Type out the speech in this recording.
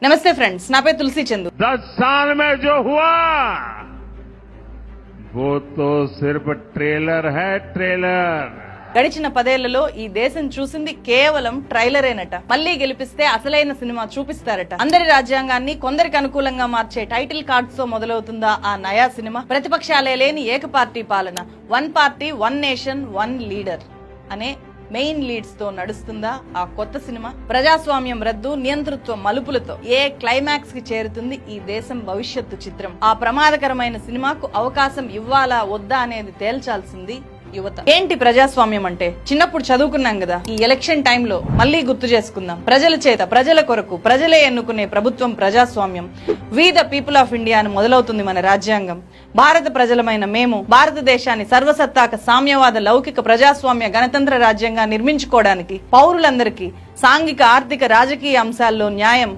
नमस्ते फ्रेंड्स, ना पे तुलसी चंदू। 10 साल में जो हुआ वो तो सिर्फ ट्रेलर है, ट्रेलर। గడిచిన 10 ఏళ్లలో ఈ దేశం చూసింది కేవలం ట్రైలరేనట. మళ్లీ గెలిపిస్తే అసలైన సినిమా చూపిస్తారట. అందరి రాజ్యాంగాన్ని కొందరికి అనుకూలంగా మార్చే టైటిల్ కార్డ్స్ తో మొదలవుతుందా ఆ నయా సినిమా? ప్రతిపక్షాలే లేని ఏక పార్టీ పాలన, one party one nation one leader అనే మెయిన్ లీడ్స్ తో నడుస్తుందా ఆ కొత్త సినిమా? ప్రజాస్వామ్యం రద్దు, నియంతృత్వ మలుపులతో ఏ క్లైమాక్స్ కి చేరుతుంది ఈ దేశం భవిష్యత్తు చిత్రం? ఆ ప్రమాదకరమైన సినిమాకు అవకాశం ఇవ్వాలా వద్దా అనేది తేల్చాల్సింది యువత. ఏంటి ప్రజాస్వామ్యం అంటే? చిన్నప్పుడు చదువుకున్నాం కదా. ఈ ఎలక్షన్ టైంలో మళ్లీ గుర్తు చేసుకుందాం. ప్రజల చేత, ప్రజల కొరకు, ప్రజలే ఎన్నుకునే ప్రభుత్వం ప్రజాస్వామ్యం. We the people of India అని మొదలవుతుంది మన రాజ్యాంగం. భారత ప్రజలమైన మేము భారతదేశాన్ని సర్వసత్తాక సామ్యవాద లౌకిక ప్రజాస్వామ్య గణతంత్ర రాజ్యంగా నిర్మించుకోవడానికి పౌరులందరికీ సాంఘిక, ఆర్థిక, రాజకీయ అంశాల్లో న్యాయం,